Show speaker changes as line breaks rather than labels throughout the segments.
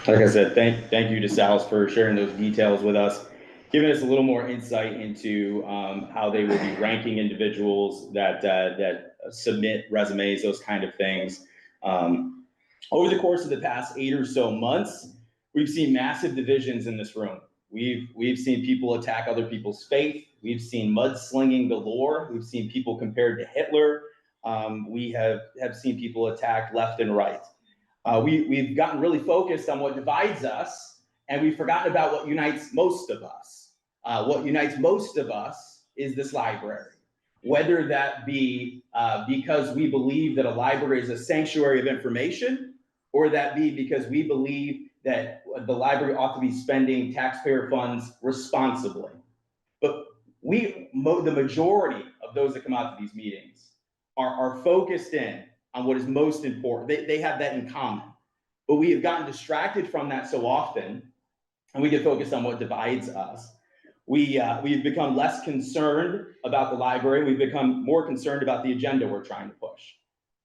Like I said, thank you to Sal for sharing those details with us, giving us a little more insight into how they would be ranking individuals that submit resumes, those kind of things. Over the course of the past 8 or so months, we've seen massive divisions in this room. We've seen people attack other people's faith. We've seen mudslinging galore. We've seen people compared to Hitler. We have seen people attack left and right. We've gotten really focused on what divides us, and we've forgotten about what unites most of us. What unites most of us is this library. Whether that be because we believe that a library is a sanctuary of information, or that be because we believe that the library ought to be spending taxpayer funds responsibly. But the majority of those that come out to these meetings are focused in on what is most important. They have that in common. But we have gotten distracted from that so often, and we get focused on what divides us. We've become less concerned about the library. We've become more concerned about the agenda we're trying to push.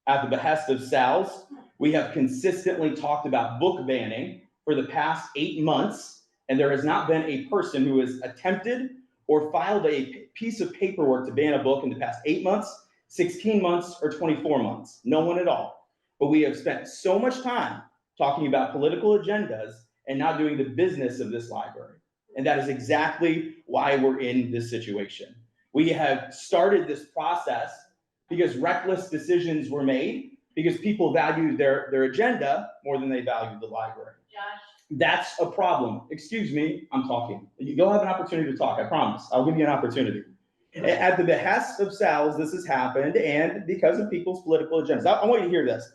At the behest of Sal's, we have consistently talked about book banning for the past 8 months, and there has not been a person who has attempted or filed a piece of paperwork to ban a book in the past 8 months, 16 months, or 24 months. No one at all. But we have spent so much time talking about political agendas and not doing the business of this library. And that is exactly why we're in this situation. We have started this process because reckless decisions were made, because people valued their agenda more than they valued the library.
Josh.
That's a problem. Excuse me, I'm talking. You'll have an opportunity to talk, I promise. I'll give you an opportunity. At the behest of Sal's, this has happened, and because of people's political agendas. I want you to hear this.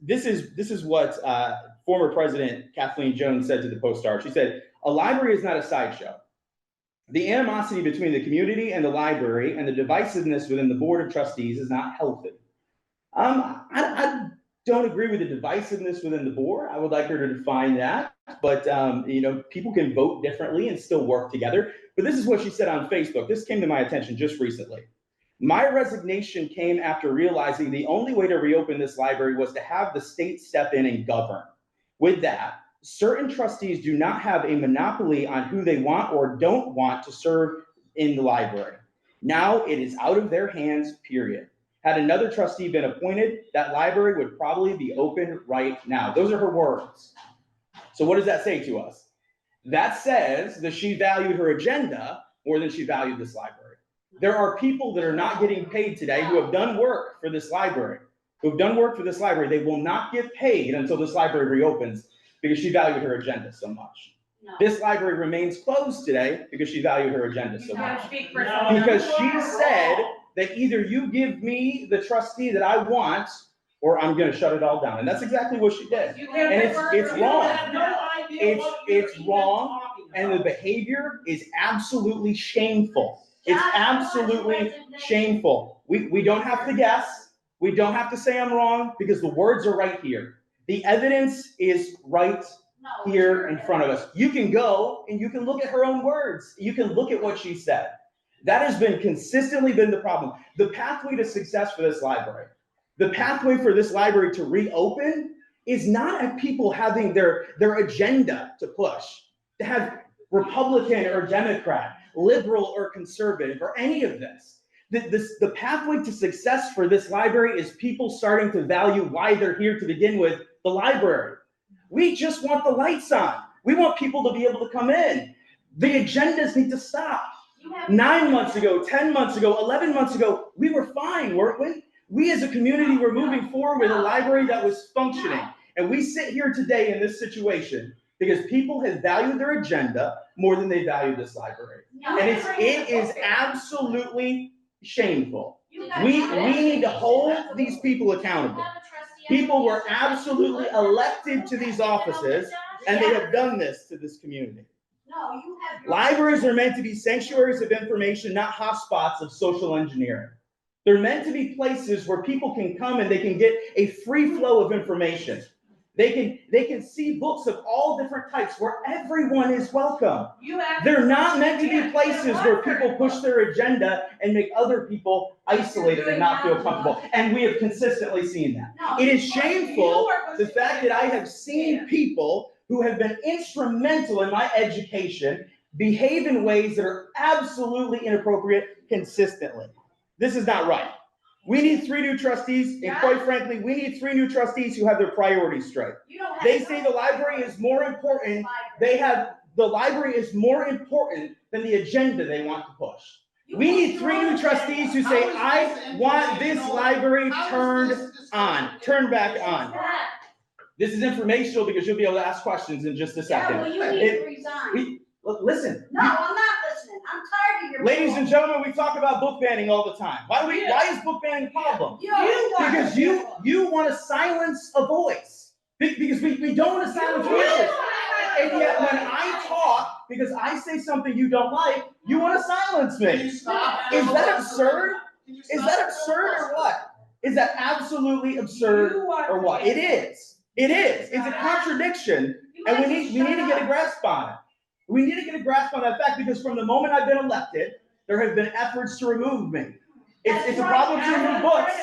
This is what former President Kathleen Jones said to the Post-Star. She said, "A library is not a sideshow. The animosity between the community and the library and the divisiveness within the Board of Trustees is not healthy." I don't agree with the divisiveness within the board. I would like her to define that, but people can vote differently and still work together. But this is what she said on Facebook. This came to my attention just recently. "My resignation came after realizing the only way to reopen this library was to have the state step in and govern. With that, certain trustees do not have a monopoly on who they want or don't want to serve in the library. Now it is out of their hands, period. Had another trustee been appointed, that library would probably be open right now." Those are her words. So what does that say to us? That says that she valued her agenda more than she valued this library. There are people that are not getting paid today who have done work for this library. They will not get paid until this library reopens because she valued her agenda so much.
No.
This library remains closed today because she valued her agenda so much.
No.
Because she said that either you give me the trustee that I want, or I'm going to shut it all down. And that's exactly what she did. And it's wrong. It's wrong, and the behavior is absolutely shameful. It's absolutely shameful. We don't have to guess. We don't have to say I'm wrong, because the words are right here. The evidence is right here in front of us. You can go and you can look at her own words. You can look at what she said. That has consistently been the problem. The pathway to success for this library, the pathway for this library to reopen, is not at people having their agenda to push, to have Republican or Democrat, liberal or conservative, or any of this. The pathway to success for this library is people starting to value why they're here to begin with, the library. We just want the lights on. We want people to be able to come in. The agendas need to stop. 9 months ago, 10 months ago, 11 months ago, we were fine, weren't we? We as a community were moving forward with a library that was functioning. And we sit here today in this situation because people have valued their agenda more than they value this library. And it is absolutely shameful. We need to hold these people accountable. People were absolutely elected to these offices, and they have done this to this community. Libraries are meant to be sanctuaries of information, not hotspots of social engineering. They're meant to be places where people can come and they can get a free flow of information. They can see books of all different types where everyone is welcome. They're not meant to be places where people push their agenda and make other people isolated and not feel comfortable. And we have consistently seen that. It is shameful The fact that I have seen people who have been instrumental in my education behave in ways that are absolutely inappropriate consistently. This is not right. We need 3 new trustees, and quite frankly, we need 3 new trustees who have their priorities straight. They say the library is more important. The library is more important than the agenda they want to push. We need 3 new trustees who say, I want this library turned back on. This is informational because you'll be able to ask questions in just a second.
Yeah, well, you need to resign.
Listen.
No, I'm not listening. I'm tired of your.
Ladies and gentlemen, we talk about book banning all the time. Why is book banning a problem? Because you want to silence a voice. Because we don't want to silence voices. And yet when I talk, because I say something you don't like, you want to silence me. Is that absurd? Is that absurd or what? Is that absolutely absurd or what? It is. It is. It's a contradiction, and we need to get a grasp on it. We need to get a grasp on that fact, because from the moment I've been elected, there have been efforts to remove me. It's a problem to remove books,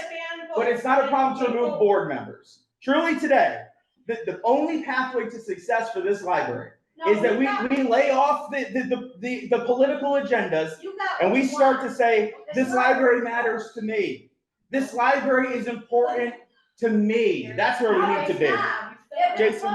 but it's not a problem to remove board members. Truly today, the only pathway to success for this library is that we lay off the political agendas, and we start to say, this library matters to me. This library is important to me. That's where we need to be. Jason?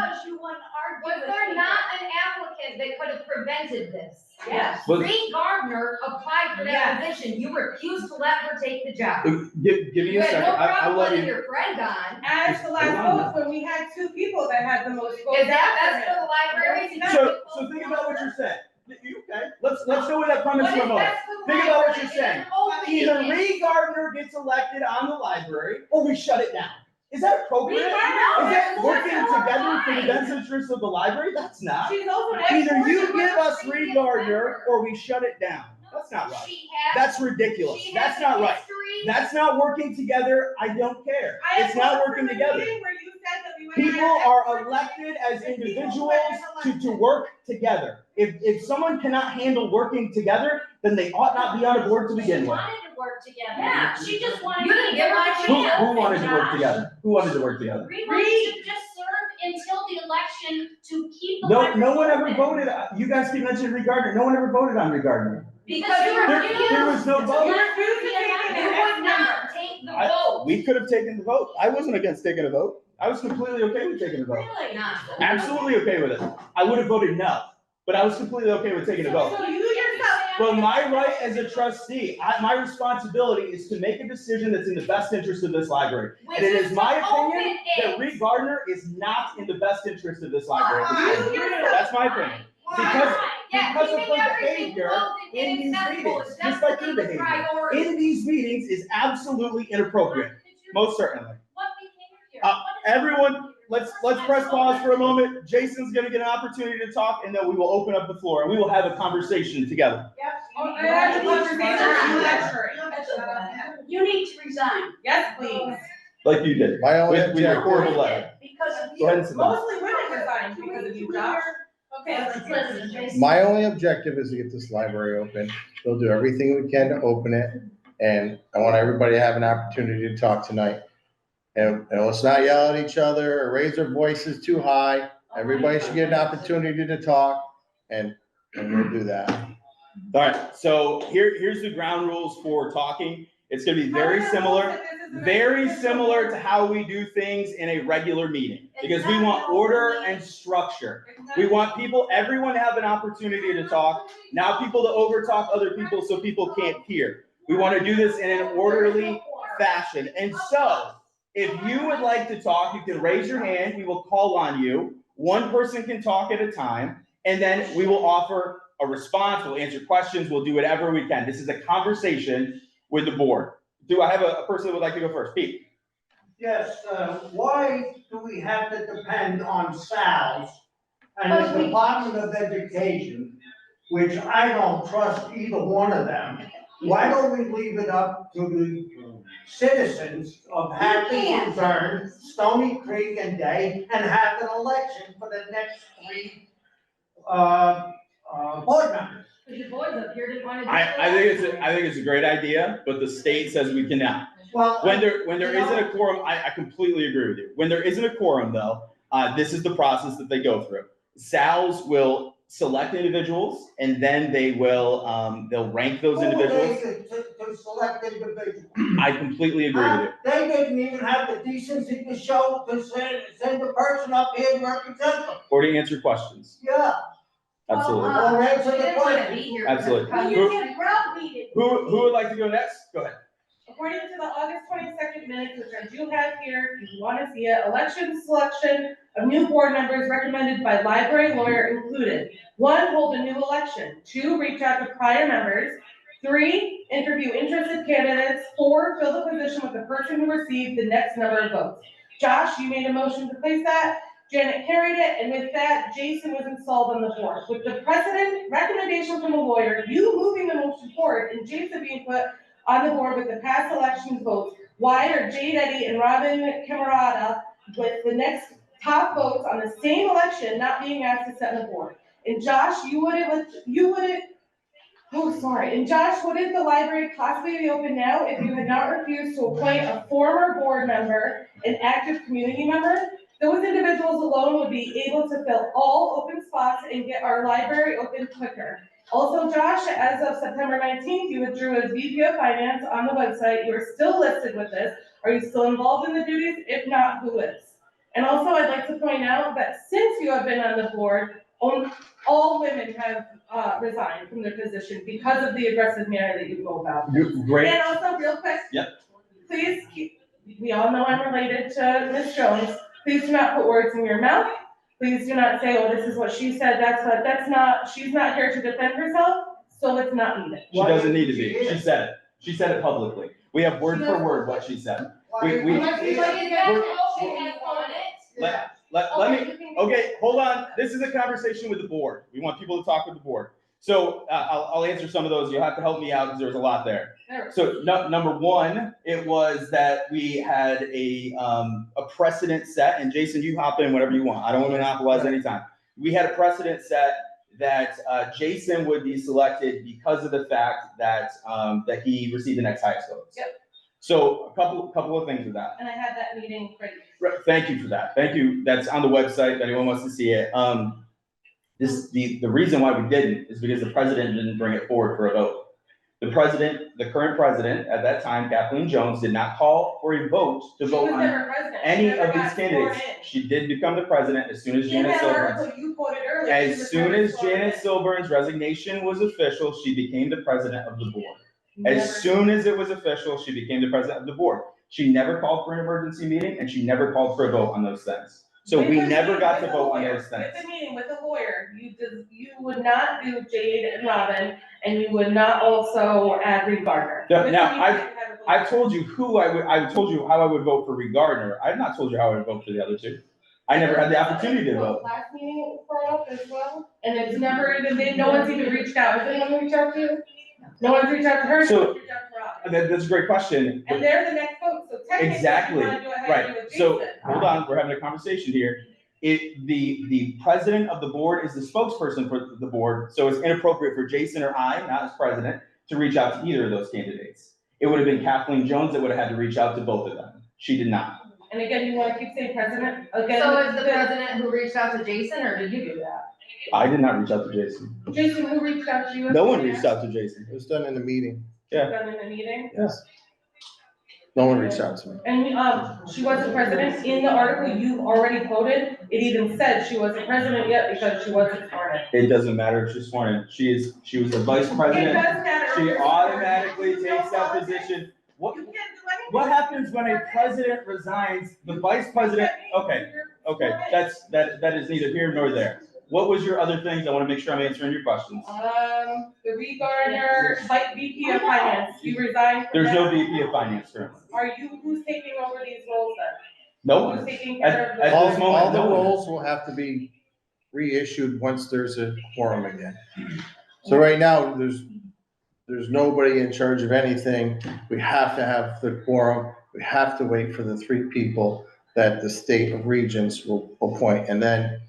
Was there not an applicant that could have prevented this?
Yes.
Reed Gardner applied for that position. You refused to let her take the job.
Give me a second.
You had no
I
problem
love
letting
you.
your friend on.
As the last vote, when we had 2 people that had the most votes.
Is that best for the library?
So think about what you're saying. Okay, let's go with that premise for a moment. Think about what you're saying. Either Reed Gardner gets elected on the library, or we shut it down. Is that appropriate? Is that working together for the best interest of the library? That's not. Either you give us Reed Gardner, or we shut it down. That's not right. That's ridiculous. That's not right. That's not working together. I don't care. It's not working together. People are elected as individuals to work together. If someone cannot handle working together, then they ought not be on a board to begin with.
Work together.
Yeah,
she just wanted.
You didn't give her a chance.
Who wanted to work together? Who wanted to work together?
We wanted to just serve until the election to keep the library
No one ever
open.
voted. You guys keep mentioning Reed Gardner. No one ever voted on Reed Gardner.
Because you refused.
There was no vote.
You would not take the vote.
We could have taken the vote. I wasn't against taking a vote. I was completely okay with taking a vote.
Really not.
Absolutely okay with it. I would have voted no, but I was completely okay with taking a vote.
So you yourself.
But my right as a trustee, my responsibility is to make a decision that's in the best interest of this library.
Which
And it is my
to open
opinion that
it.
Reed Gardner is not in the best interest of this library.
Why?
That's my opinion. Because of
keeping
her
everything
behavior
closed and
in these
inaccessible
meetings,
is
just like your
definitely the
behavior.
priority.
In these meetings is absolutely inappropriate, most certainly.
What behavior?
Everyone, let's press pause for a moment. Jason's gonna get an opportunity to talk, and then we will open up the floor, and we will have a conversation together.
You need to resign.
Yes, please.
Like you did,
My only
with your
objective,
horrible letter.
Because of
Go ahead
you.
and sit down.
Mostly women resign because of you, Josh. Okay,
Let's listen, Jason.
my only objective is to get this library open. We'll do everything we can to open it, and I want everybody to have an opportunity to talk tonight. And let's not yell at each other or raise our voices too high. Everybody should get an opportunity to talk, and we'll do that.
All right, so here's the ground rules for talking. It's gonna be very similar to how we do things in a regular meeting, because we want order and structure. We want everyone to have an opportunity to talk, not people to overtalk other people so people can't hear. We want to do this in an orderly fashion. And so, if you would like to talk, you can raise your hand, we will call on you. One person can talk at a time, and then we will offer a response, we'll answer questions, we'll do whatever we can. This is a conversation with the board. Do I have a person that would like to go first? Pete?
Yes, why do we have to depend on SALs and the Department of Education, which I don't trust either one of them? Why don't we leave it up to the citizens of Hampton, Luzerne, Stony Creek and Day, and have an election for the next 3 board members?
The boys up here didn't want to do
I think it's a great idea, but the state says we cannot.
Well,
When there isn't a quorum, I completely agree with you. When there isn't a quorum though, this is the process that they go through. SALs will select individuals and then they will, they'll rank those
who are
individuals.
they to select individuals?
I completely agree with you.
They didn't even have the decency to show, to send the person up here to represent them.
Or to answer questions.
Yeah.
Absolutely.
Well, answer
She
the
didn't wanna
question.
be here.
Absolutely.
Well, you get browbeated.
Who would like to go next? Go ahead.
According to the August 22nd minutes, which I do have here, if you want to see it, election selection of new board members recommended by library lawyer included. 1, hold a new election. 2, reach out to prior members. 3, interview interested candidates. 4, fill the position with the person who received the next number of votes. Josh, you made a motion to place that. Janet carried it, and with that, Jason was installed on the board. With the precedent recommendation from a lawyer, you moving the motion forward, and Jason being put on the board with the past elections votes, why are Jade Eddy and Robin Camerata with the next top votes on the same election not being asked to sit on the board? And Josh, and Josh, wouldn't the library possibly be open now if you had not refused to appoint a former board member, an active community member? Those individuals alone would be able to fill all open spots and get our library open quicker. Also, Josh, as of September 19th, you withdrew as VP of Finance on the website. You are still listed with this. Are you still involved in the duties? If not, who is? And also, I'd like to point out that since you have been on the board, all women have resigned from their position because of the aggressive manner that you go about.
Great.
And also, real quick.
Yep.
Please we all know I'm related to Ms. Jones. Please do not put words in your mouth. Please do not say, oh, this is what she said, she's not here to defend herself, so it's not needed.
She doesn't need to be. She said it. She said it publicly. We have word for word what she said. We-
Unless you like to get motion has on it.
Let me, okay, hold on. This is a conversation with the board. We want people to talk with the board. So, I'll answer some of those. You'll have to help me out because there's a lot there. So, number one, it was that we had a precedent set, and Jason, you hop in whenever you want. I don't want to monopolize anytime. We had a precedent set that Jason would be selected because of the fact that he received the next highest votes.
Yep.
So a couple of things with that.
And I had that meeting ready.
Right, thank you for that. Thank you. That's on the website if anyone wants to see it. The reason why we didn't is because the president didn't bring it forward for a vote. The current president at that time, Kathleen Jones, did not call for a vote to vote on any of these candidates. She did become the president as soon as Janet Silburn's. As soon as Janet Silburn's resignation was official, she became the president of the board. As soon as it was official, she became the president of the board. She never called for an emergency meeting and she never called for a vote on those things. So we never got to vote on those things.
With the meeting with the lawyer, you would not do Jade and Robin, and you would not also add Reed Gardner.
Now, I've told you I told you how I would vote for Reed Gardner. I've not told you how I would vote for the other two. I never had the opportunity to vote.
Last meeting brought up as well, and it's never even, no one's even reached out. Has anyone reached out to you? No one's reached out to her, no one's reached out to Robin.
That's a great question.
And they're the next vote, so technically,
Exactly,
you wanna do it,
right. So, hold on, we're having a conversation here. The president of the board is the spokesperson for the board, so it's inappropriate for Jason or I, not as president, to reach out to either of those candidates. It would have been Kathleen Jones that would have had to reach out to both of them. She did not.
And again, you wanna keep saying president, again.
So is the president who reached out to Jason, or did you do that?
I did not reach out to Jason.
Jason, who reached out to you?
No one reached out to Jason.
It was done in the meeting.
Yeah.
Done in the meeting?
Yes. No one reached out to me.
And, she wasn't president, in the article you already quoted, it even said she wasn't president yet because she wasn't sworn in.
It doesn't matter if she's sworn in. She was the vice
It
president.
does matter.
She automatically takes that position. What
You can't do anything.
What happens when a president resigns, the vice president, okay, that is neither here nor there. What was your other things? I wanna make sure I'm answering your questions.
The Reed Gardner, VP of Finance, you resigned from
There's no
that?
VP of finance currently.
Who's taking over these roles then?
No
Who's
one.
taking care of
At
the?
this moment,
All the
no one.
roles will have to be reissued once there's a quorum again. So right now, there's nobody in charge of anything. We have to have the quorum. We have to wait for the 3 people that the state of regents will appoint. And then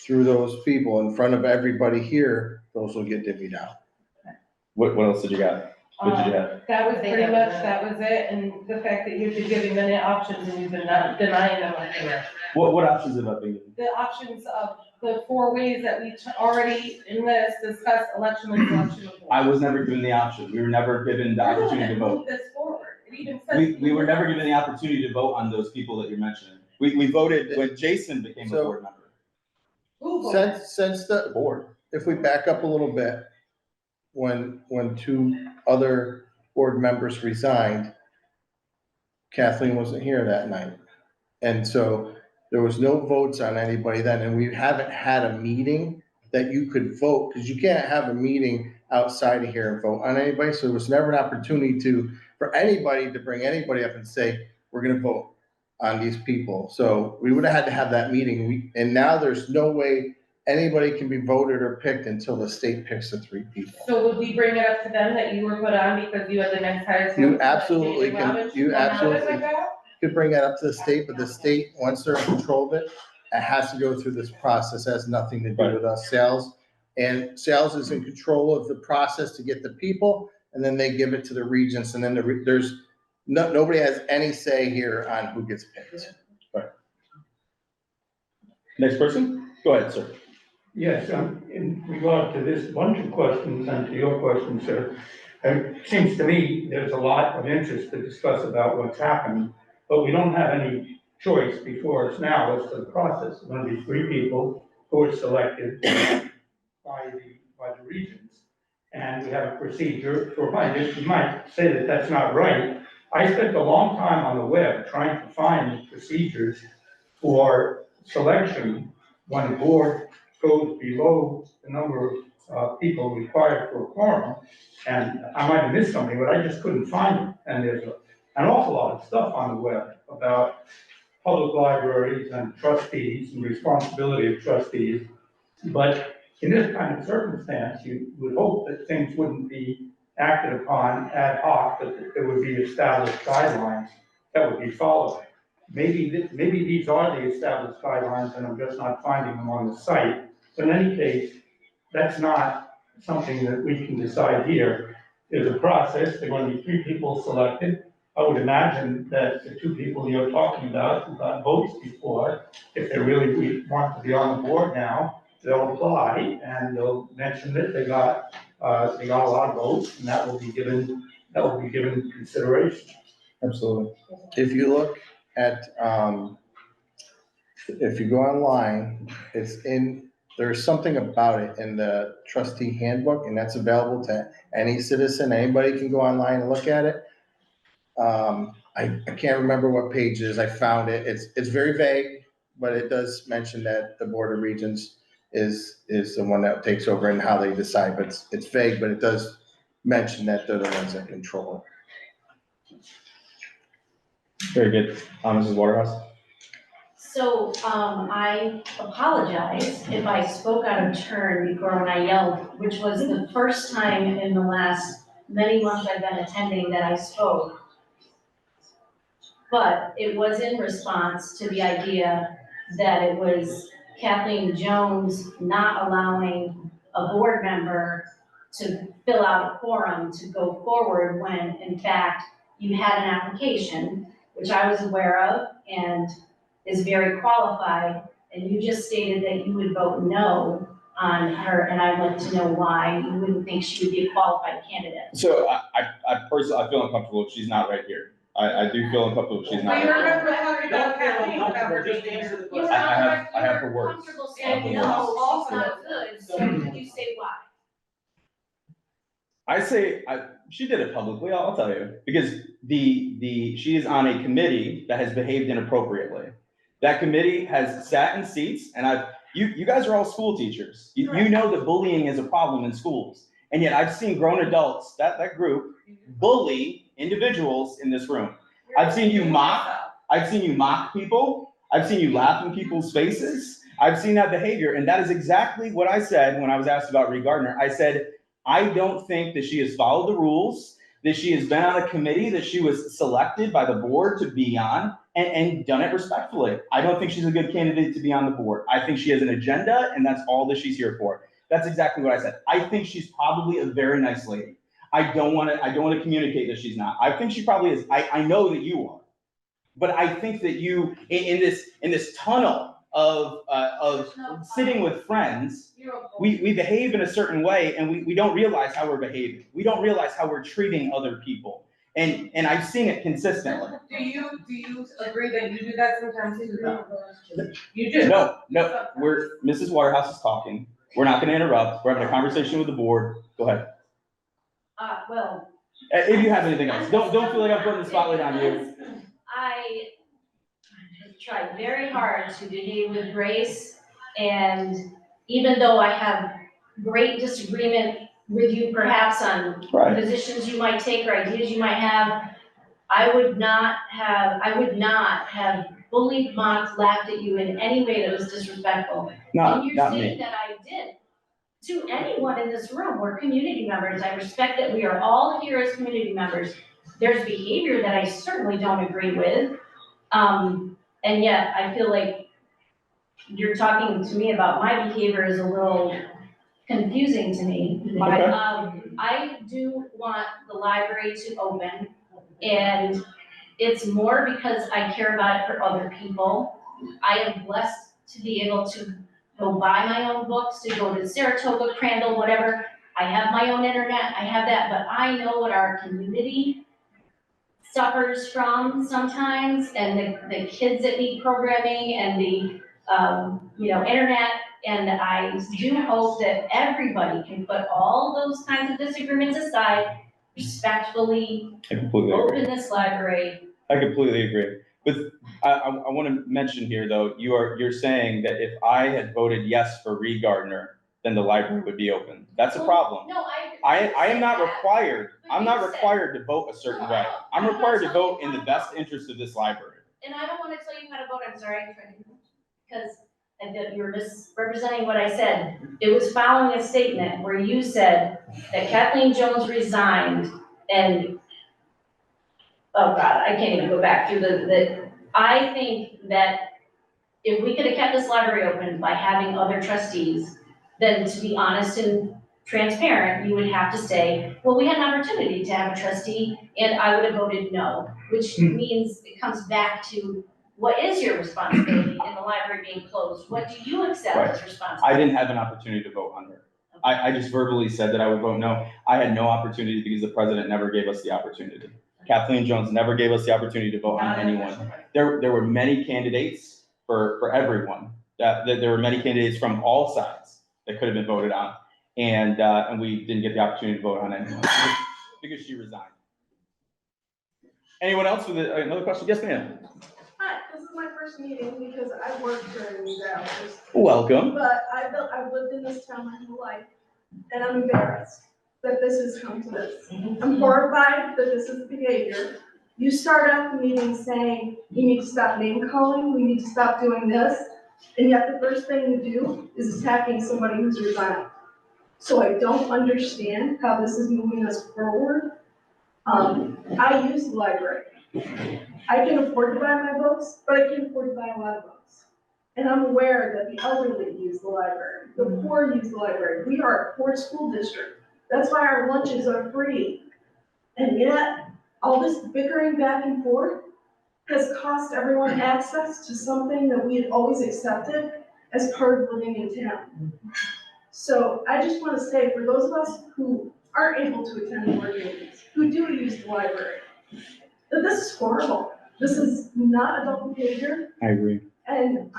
through those people in front of everybody here, those will get divvied out.
What else did you got? What did you have?
That was
They
pretty
have
much,
the-
that was it, and the fact that you've been giving many options and you've been not denying them up here.
What options have I been given?
The options of the 4 ways that we already in this discussed election and selection of board.
I was never given the option. We were never given the
You're the one
opportunity
that
to vote.
moved this forward. It even says.
We were never given the opportunity to vote on those people that you're mentioning. We voted when Jason became a
So-
board member.
Who voted?
Since
The
the,
board.
if we back up a little bit, when 2 other board members resigned, Kathleen wasn't here that night. And so there was no votes on anybody then, and we haven't had a meeting that you could vote, because you can't have a meeting outside of here and vote on anybody, so there was never an opportunity for anybody to bring anybody up and say, we're gonna vote on these people. So we would have had to have that meeting, and now there's no way anybody can be voted or picked until the state picks the 3 people.
So would we bring it up to them that you were put on because you had the next highest?
You
vote,
absolutely
David
can-
Robbins?
you
Well, how does
absolutely-
that go?
Could bring that up to the state, but the state, once they're in control of it, it has to go through this process, it has nothing to do with us, sales. And sales is in control of the process to get the people, and then they give it to the regents, and then there's, nobody has any say here on who gets picked.
Next person? Go ahead, sir.
Yes, in regard to this bunch of questions and to your question, sir, it seems to me there's a lot of interest to discuss about what's happened, but we don't have any choice before us now as to the process. There's going to be 3 people who are selected by the regions, and we have a procedure for this. You might say that that's not right. I spent a long time on the web trying to find procedures for selection when a board goes below the number of people required for a quorum. And I might have missed something, but I just couldn't find it. And there's an awful lot of stuff on the web about public libraries and trustees and responsibility of trustees. But in this kind of circumstance, you would hope that things wouldn't be acted upon ad hoc, but that there would be established guidelines that would be followed. Maybe these are the established guidelines and I'm just not finding them on the site. So in any case, that's not something that we can decide here. There's a process, there are going to be 3 people selected. I would imagine that the 2 people you're talking about who got votes before, if they really want to be on the board now, they'll apply and they'll mention that they got a lot of votes, and that will be given consideration.
Absolutely.
If you look at, if you go online, there's something about it in the trustee handbook, and that's available to any citizen, anybody can go online and look at it. I can't remember what page it is, I found it, it's very vague, but it does mention that the Board of Regents is the one that takes over and how they decide, but it's vague, but it does mention that they're the ones that control it.
Very good. Mrs. Waterhouse?
So, I apologize if I spoke out of turn before when I yelled, which was the first time in the last many months I've been attending that I spoke. But it was in response to the idea that it was Kathleen Jones not allowing a board member to fill out a quorum to go forward when, in fact, you had an application, which I was aware of and is very qualified, and you just stated that you would vote no on her, and I'd like to know why you wouldn't think she would be a qualified candidate.
So I personally, I feel uncomfortable if she's not right here. I do feel uncomfortable if she's not
We
right here.
remember talking about Kathleen about her
Just
being
answer
here.
the
You
question. I
sound
have-
like
I have
you're
her words.
comfortable
I have
saying
her
no,
words.
she's not good, so could you say why?
I say, she did it publicly, I'll tell you, because she is on a committee that has behaved inappropriately. That committee has sat in seats, and you guys are all school teachers. You know that bullying is a problem in schools. And yet I've seen grown adults, that group, bully individuals in this room. I've seen you mock people. I've seen you laugh in people's faces. I've seen that behavior, and that is exactly what I said when I was asked about Ree Gardner. I said, I don't think that she has followed the rules, that she has been on a committee that she was selected by the board to be on, and done it respectfully. I don't think she's a good candidate to be on the board. I think she has an agenda, and that's all that she's here for. That's exactly what I said. I think she's probably a very nice lady. I don't wanna communicate that she's not. I think she probably is. I know that you are. But I think that you, in this tunnel of sitting with friends, we behave in a certain way and we don't realize how we're behaving. We don't realize how we're treating other people. And I've seen it consistently.
Do you agree that you do that sometimes too? You do?
No, Mrs. Waterhouse is talking. We're not gonna interrupt. We're having a conversation with the board. Go ahead.
Well.
If you have anything else, don't feel like I'm putting the spotlight on you.
I tried very hard to behave with grace, and even though I have great disagreement with you perhaps on
Right.
positions you might take or ideas you might have, I would not have bullied, mocked, laughed at you in any way that was disrespectful. And you're
Not
saying
me.
that I did. To anyone in this room, we're community members. I respect that we are all here as community members. There's behavior that I certainly don't agree with. And yet I feel like you're talking to me about my behavior is a little confusing to me.
Okay.
I do want the library to open, and it's more because I care about it for other people. I am blessed to be able to go buy my own books, to go to Saratoga, Crandall, whatever. I have my own internet, I have that, but I know what our community suffers from sometimes, and the kids that need programming and the, internet. And I do hope that everybody can put all those kinds of disagreements aside, respectfully
I completely agree.
open this library.
I completely agree. But I want to mention here, though, you're saying that if I had voted yes for Reed Gardner, then the library would be open. That's a problem.
No,
I am not required, I'm not required to vote a certain way. I'm required to vote in the best interest of this library.
And I don't wanna tell you how to vote, I'm sorry, because I thought you were misrepresenting what I said. It was following a statement where you said that Kathleen Jones resigned and, oh God, I can't even go back through I think that if we could have kept this library open by having other trustees, then to be honest and transparent, you would have to say, well, we had an opportunity to have a trustee and I would have voted no, which means it comes back to what is your responsibility in the library being closed? What do you accept as responsibility?
I didn't have an opportunity to vote on her. I just verbally said that I would vote no. I had no opportunity because the president never gave us the opportunity. Kathleen Jones never gave us the opportunity to vote on anyone. There were many candidates for everyone. There were many candidates from all sides that could have been voted on. And we didn't get the opportunity to vote on anyone because she resigned. Anyone else with another question? Yes, ma'am.
Hi, this is my first meeting because I work during these hours.
Welcome.
But I've lived in this town my whole life, and I'm embarrassed that this has come to this. I'm horrified that this is the behavior. You start out the meeting saying, you need to stop name calling, we need to stop doing this, and yet the first thing you do is attacking somebody who's resigned. So I don't understand how this is moving us forward. I use the library. I can afford to buy my books, but I can't afford to buy a lot of books. And I'm aware that the elderly use the library, the poor use the library. We are a poor school district. That's why our lunches are free. And yet, all this bickering back and forth has cost everyone access to something that we had always accepted as part of living in town. So I just want to say, for those of us who aren't able to attend board meetings, who do use the library, that this is horrible. This is not adult behavior.
I agree.
And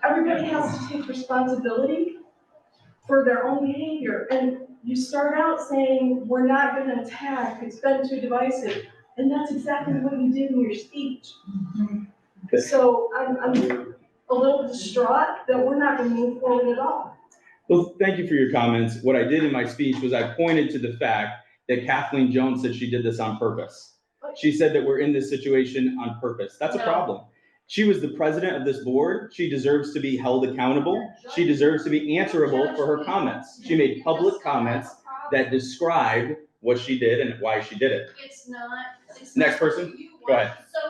everybody has to take responsibility for their own behavior. And you start out saying, we're not gonna attack, it's been too divisive. And that's exactly what you did in your speech. So I'm a little distraught that we're not gonna move forward at all.
Well, thank you for your comments. What I did in my speech was I pointed to the fact that Kathleen Jones said she did this on purpose. She said that we're in this situation on purpose. That's a problem. She was the president of this board. She deserves to be held accountable. She deserves to be answerable for her comments. She made public comments that described what she did and why she did it.
It's not.
Next person, go ahead.
So,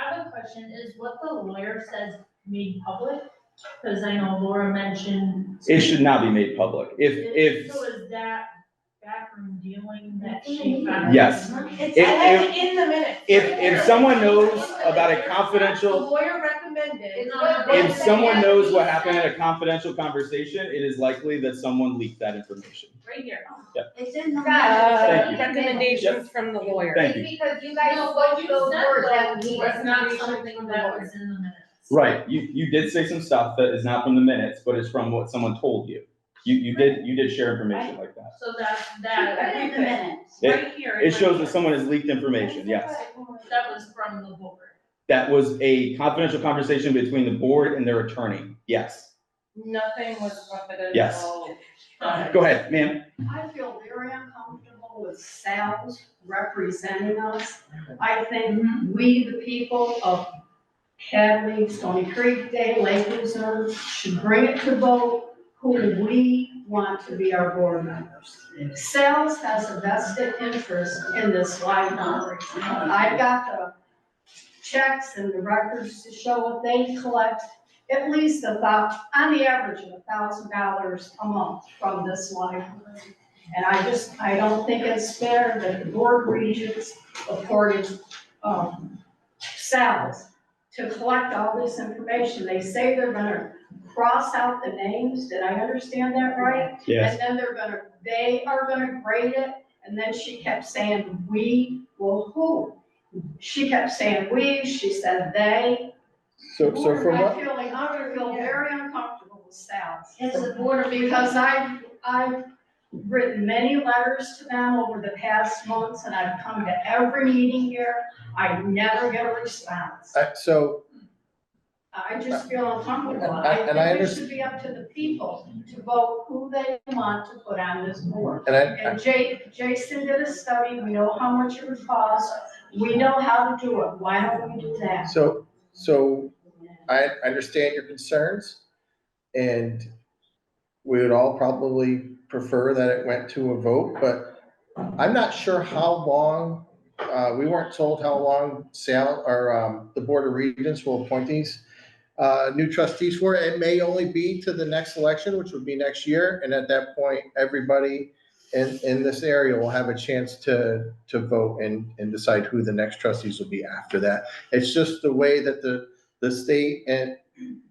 I have a question, is what the lawyer says made public? Because I know Laura mentioned.
It should not be made public. If
So is that backroom dealing that she found?
Yes.
It's
If-
in the minutes.
If someone knows about a
The
confidential,
lawyer recommended.
if someone knows what happened at a confidential conversation, it is likely that someone leaked that information.
Right here.
It's in the.
Thank you.
Recommendations from the lawyer.
Thank you.
Because you guys
No,
spoke
what you
those
said
words, that
though
means
was not
information
something
from the
that
lawyer.
was in the minutes.
Right, you did say some stuff that is not from the minutes, but it's from what someone told you. You did share information like that.
So that
Put it in the minutes.
right here.
It shows that someone has leaked information, yes.
That was from the board.
That was a confidential conversation between the board and their attorney, yes.
Nothing was confidential.
Yes. Go ahead, ma'am.
I feel very uncomfortable with Sal's representing us. I think we, the people of Hadley, Stony Creek, Day, Lake Reserve, should bring it to vote who we want to be our board members. Sal's has a vested interest in this library. I've got the checks and the records to show what they collect, at least about, on the average of $1,000 a month from this library. And I don't think it's fair that the board of regents afforded, Sal's to collect all this information. They say they're gonna cross out the names, did I understand that right?
Yes.
And then they are gonna grade it, and then she kept saying, we, well, who? She kept saying we, she said they.
So from what,
I feel very uncomfortable with Sal's.
It's the board of.
Because I've written many letters to them over the past months, and I've come to every meeting here, I never get a response.
so,
I just feel uncomfortable.
And I
think it should be up to the people to vote who they want to put on this board. And Jason did a study, we know how much it would cost, we know how to do it, why don't we do that?
so I understand your concerns, and we would all probably prefer that it went to a vote, but I'm not sure how long, we weren't told how long Sal, or, the Board of Regents will appoint these new trustees for. It may only be to the next election, which would be next year, and at that point, everybody in this area will have a chance to vote and decide who the next trustees will be after that. It's just the way that the state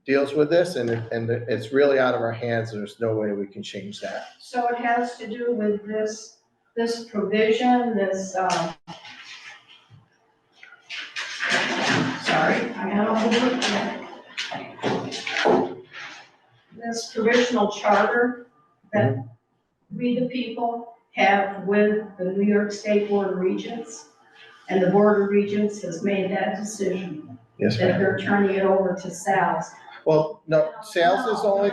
deals with this, and it's really out of our hands, and there's no way we can change that.
So it has to do with this provision, sorry, I got all the work here. This provisional charter that we, the people, have with the New York State Board of Regents, and the Board of Regents has made that decision,
Yes,
that
ma'am.
they're turning it over to Sal's.
Well, no, sales is only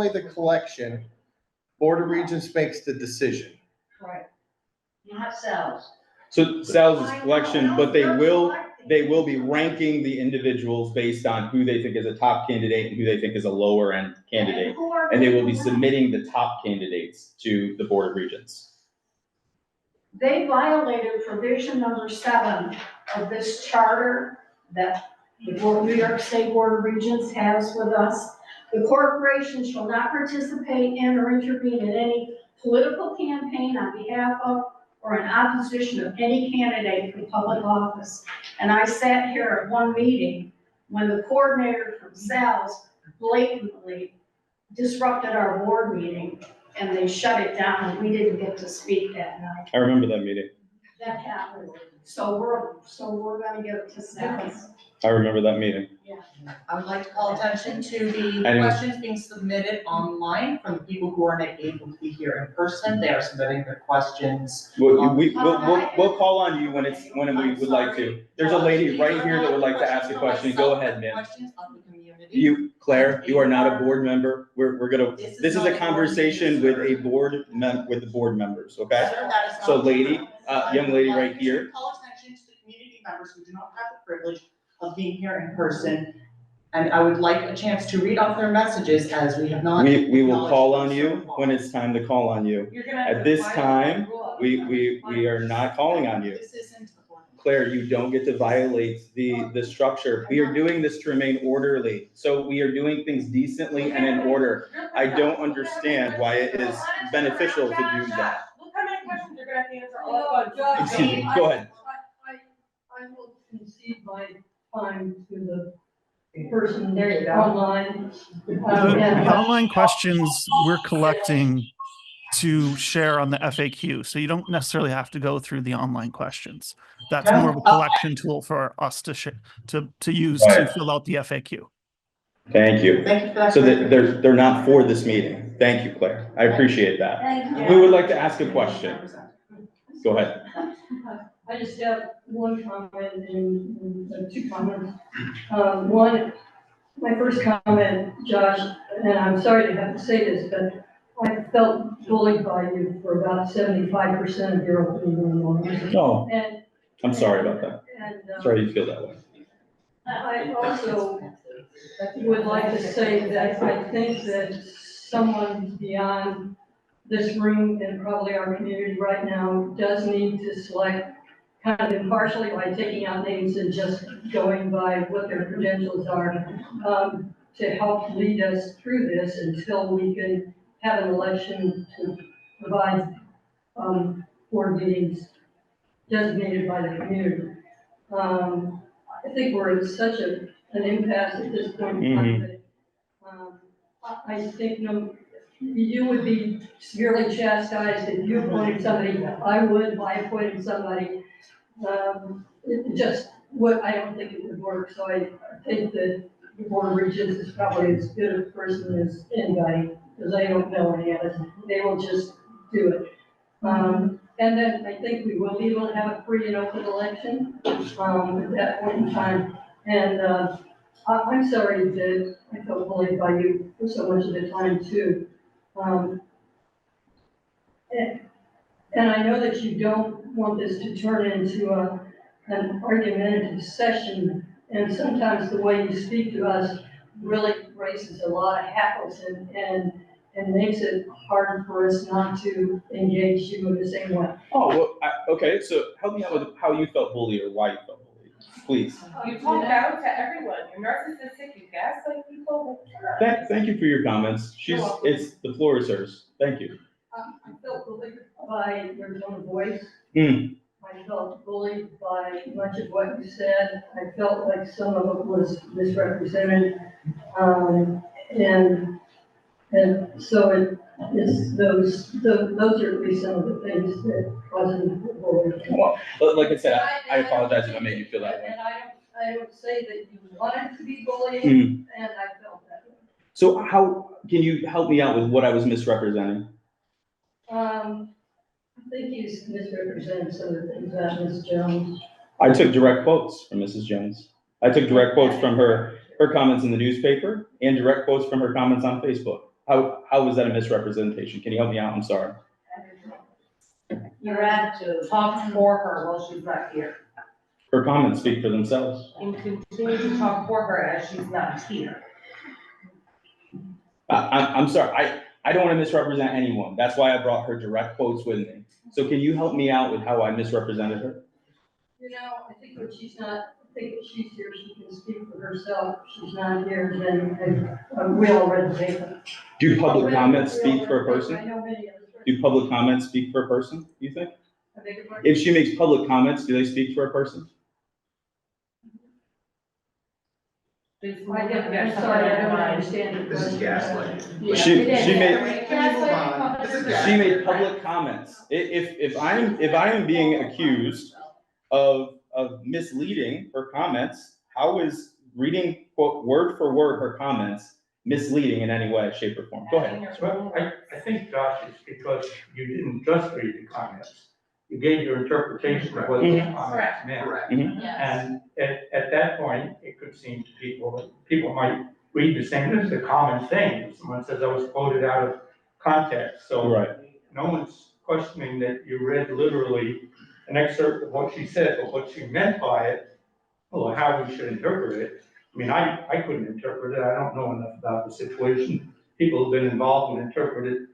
the collection. Board of Regents makes the decision.
Right.
Not Sal's.
So Sal's is collection, but they will be ranking the individuals based on who they think is a top candidate and who they think is a lower end candidate. And they will be submitting the top candidates to the Board of Regents.
They violated provision number 7 of this charter that the New York State Board of Regents has with us. The corporation shall not participate in or intervene in any political campaign on behalf of or in opposition of any candidate for public office. And I sat here at one meeting when the coordinator from Sal's blatantly disrupted our board meeting, and they shut it down, and we didn't get to speak that night.
I remember that meeting.
That happened. So we're gonna give it to Sal's.
I remember that meeting.
I would like to call attention to the
Anyone?
questions being submitted online from the people who are not able to be here in person. They are submitting their questions.
We'll call on you when we would like to. There's a lady right here that would like to ask a question. Go ahead, ma'am.
Questions of the community.
You, Claire, you are not a board member. We're gonna, this is a conversation with a board with the board members, okay?
Sir, that is not
So
true.
lady, young lady right here.
Call attention to the community members who do not have the privilege of being here in person. And I would like a chance to read off their messages, as we have not.
We will call on
acknowledged
you
them so far.
when it's time to call on you.
You're gonna have
At
to
this
file
time,
a rule.
we are not calling on you.
This isn't a board.
Claire, you don't get to violate the structure. We are doing this to remain orderly. So we are doing things decently and in order. I don't understand why it is beneficial to do that.
Look how many questions you're gonna have to answer all at once.
Excuse me, go ahead.
I will concede my time to the person
There you go.
online.
The online questions we're collecting to share on the FAQ, so you don't necessarily have to go through the online questions. That's more of a collection tool for us to use to fill out the FAQ.
Thank you.
Thank you for that.
So that they're not for this meeting. Thank you, Claire. I appreciate that.
Thank you.
Who would like to ask a question? Go ahead.
I just have one comment and two comments. One, my first comment, Josh, and I'm sorry to have to say this, but I felt bullied by you for about 75% of your opening remarks.
Oh,
And
I'm sorry about that.
And
Sorry you feel that way.
I also would like to say that I think that someone beyond this room and probably our community right now does need to select kind of impartially by taking out names and just going by what their credentials are, to help lead us through this until we can have an election to provide, board meetings designated by the community. I think we're at such an impasse at this point in time that, I think you would be severely chastised if you appointed somebody. I would if I appointed somebody. It just would, I don't think it would work, so I think that the Board of Regents is probably as good a person as anybody, because they don't know any of us. They will just do it. And then I think we will be able to have a free and open election, at that point in time. And, I'm sorry that I felt bullied by you for so much of the time too. And I know that you don't want this to turn into an argumentative session, and sometimes the way you speak to us really raises a lot of hackles and makes it hard for us not to engage you in the same way.
Oh, well, okay, so help me out with how you felt bullied or why you felt bullied, please.
You talk down to everyone. You're narcissistic, you gaslight people.
Thank you for your comments. It's, the floor is hers. Thank you.
I felt bullied by your tone of voice. I felt bullied by much of what you said. I felt like some of it was misrepresented. And so it's those are at least some of the things that caused me to bully.
Well, like I said, I apologize if I made you feel that way.
And I don't say that you wanted to be bullied, and I felt that way.
So how, can you help me out with what I was misrepresenting?
I think he's misrepresented some of the things about Ms. Jones.
I took direct quotes from Mrs. Jones. I took direct quotes from her comments in the newspaper and direct quotes from her comments on Facebook. How was that a misrepresentation? Can you help me out? I'm sorry.
You're at to talk for her while she's not here.
Her comments speak for themselves.
And continue to talk for her as she's not here.
I'm sorry. I don't want to misrepresent anyone. That's why I brought her direct quotes with me. So can you help me out with how I misrepresented her?
You know, I think when she's not, I think if she's here, she can speak for herself. If she's not here, then we all read the paper.
Do public comments speak for a person?
I know many of us.
Do public comments speak for a person, you think?
I beg your pardon?
If she makes public comments, do they speak for a person?
I'm sorry, I don't understand the question.
She made public comments. If I am being accused of misleading her comments, how is reading quote word for word her comments misleading in any way, shape, or form? Go ahead.
So I think, Josh, it's because you didn't just read the comments. You gave your interpretation of what those comments meant. And at that point, it could seem to people might read the same, as a common thing. If someone says I was quoted out of context, so no one's questioning that you read literally an excerpt of what she said, but what she meant by it, or how we should interpret it. I mean, I couldn't interpret it. I don't know enough about the situation. People have been involved and interpreted,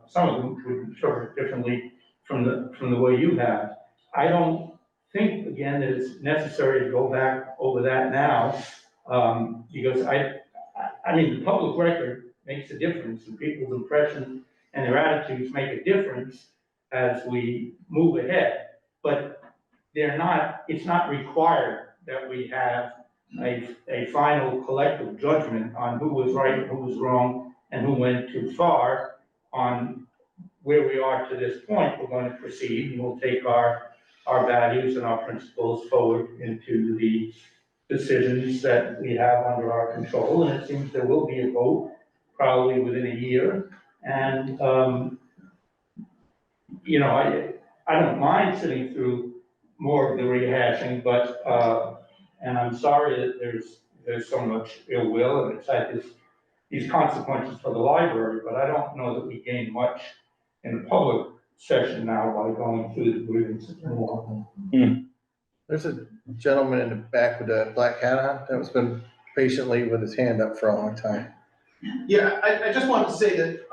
some of them would interpret it differently from the way you have. I don't think again that it's necessary to go back over that now, because I mean, the public record makes a difference, and people's impressions and their attitudes make a difference as we move ahead. But it's not required that we have a final collective judgment on who was right and who was wrong and who went too far. On where we are to this point, we're going to proceed, and we'll take our values and our principles forward into the decisions that we have under our control, and it seems there will be a vote probably within a year. And, you know, I don't mind sitting through more of the rehashing, but, and I'm sorry that there's so much ill will, and it's had these consequences for the library, but I don't know that we gain much in the public session now by going through the grievances more.
There's a gentleman in the back with a black hat on that has been patiently with his hand up for a long time.
Yeah, I just wanted to say that,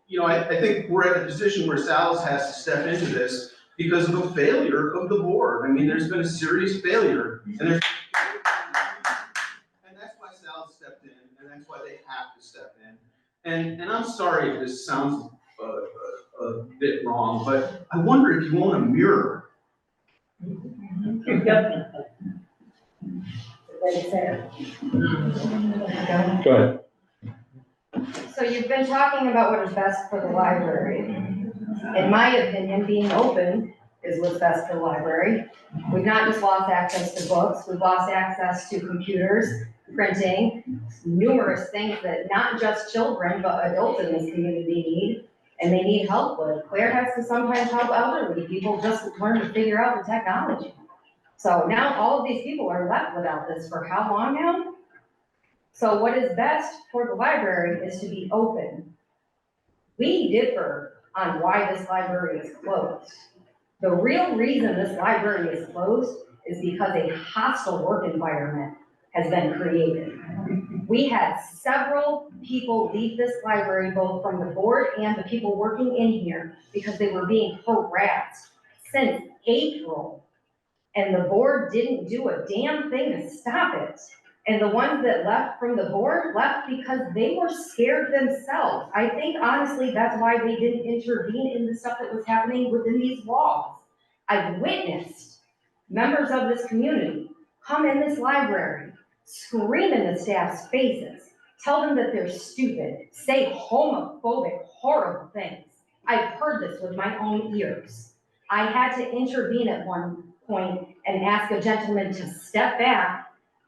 you know, I think we're at a position where Sal's has to step into this because of a failure of the board. I mean, there's been a serious failure, and that's why Sal stepped in, and that's why they have to step in. And I'm sorry if this sounds a bit wrong, but I wonder if you own a mirror.
Go ahead.
So you've been talking about what is best for the library. In my opinion, being open is what's best for the library. We've not just lost access to books, we've lost access to computers, printing, numerous things that not just children, but adults in this community need, and they need help with. Claire has to sometimes help elderly people just learn to figure out the technology. So now all of these people are left without this for how long now? So what is best for the library is to be open. We differ on why this library is closed. The real reason this library is closed is because a hostile work environment has been created. We had several people leave this library, both from the board and the people working in here, because they were being harassed since April. And the board didn't do a damn thing to stop it. And the ones that left from the board left because they were scared themselves. I think honestly, that's why they didn't intervene in the stuff that was happening within these walls. I've witnessed members of this community come in this library, scream in the staff's faces, tell them that they're stupid, say homophobic, horrible things. I've heard this with my own ears. I had to intervene at one point and ask a gentleman to step back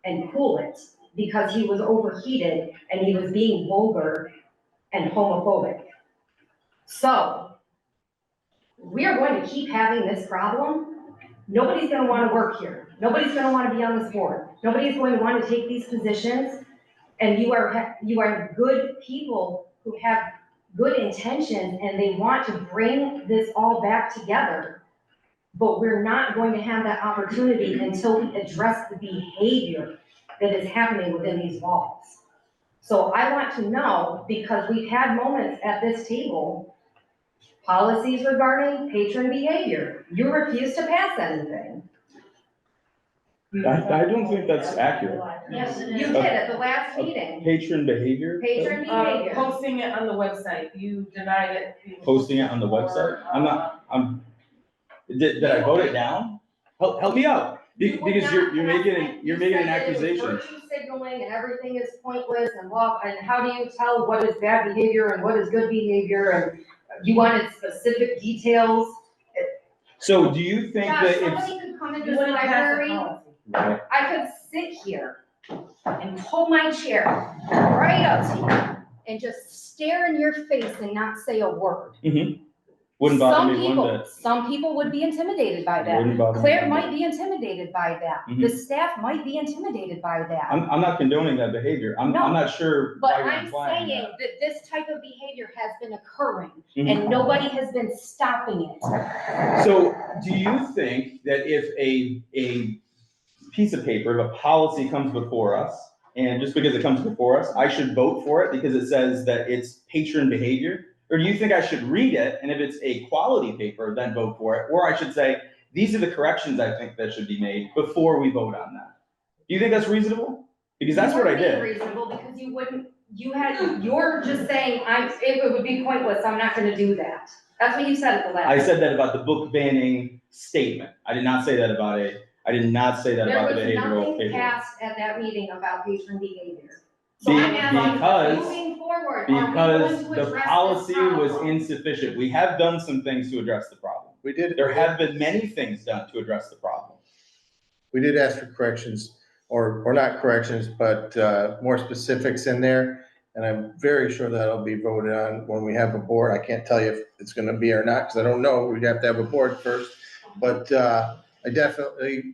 and cool it because he was overheated and he was being vulgar and homophobic. So we are going to keep having this problem. Nobody's going to want to work here. Nobody's going to want to be on this board. Nobody's going to want to take these positions. And you are good people who have good intentions and they want to bring this all back together. But we're not going to have that opportunity until we address the behavior that is happening within these walls. So I want to know, because we've had moments at this table, policies regarding patron behavior. You refuse to pass anything.
I don't think that's accurate.
Yes, you did at the last meeting.
Patron behavior?
Patron behavior.
Posting it on the website, you denied it.
Posting it on the website? Did I vote it down? Help me out, because you're making an accusation.
Virtue signaling and everything is pointless and blah, and how do you tell what is bad behavior and what is good behavior, and you wanted specific details.
So do you think
Josh,
that if?
somebody could come into the library,
Right.
I could sit here and pull my chair right up to you and just stare in your face and not say a word.
Mm-hmm. Wouldn't bother me one bit.
Some people would be intimidated by
Wouldn't bother
that.
me
Claire
one
might
bit.
be intimidated by that.
Mhm.
The staff might be intimidated by that.
I'm not condoning that behavior. I'm
No,
not sure
But
why you're
I'm
implying
saying
that.
that this type of behavior has been occurring
Mhm.
and nobody has been stopping it.
So do you think that if a piece of paper, if a policy comes before us, and just because it comes before us, I should vote for it because it says that it's patron behavior? Or do you think I should read it, and if it's a quality paper, then vote for it? Or I should say, these are the corrections I think that should be made before we vote on that. Do you think that's reasonable? Because that's what I
You weren't
did.
being reasonable because you're just saying, it would be pointless, I'm not gonna do that. That's what you said at the last.
I said that about the book banning statement. I did not say that about the behavioral.
There was nothing passed at that meeting about patron behavior. So I'm asking,
Because-
moving forward, are we going
Because
to
the
address this
policy was
problem?
insufficient. We have done some things to address the problem.
We did.
There have been many things done to address the problem.
We did ask for corrections, or not corrections, but more specifics in there. And I'm very sure that'll be voted on when we have a board. I can't tell you if it's gonna be or not, because I don't know. We'd have to have a board first. But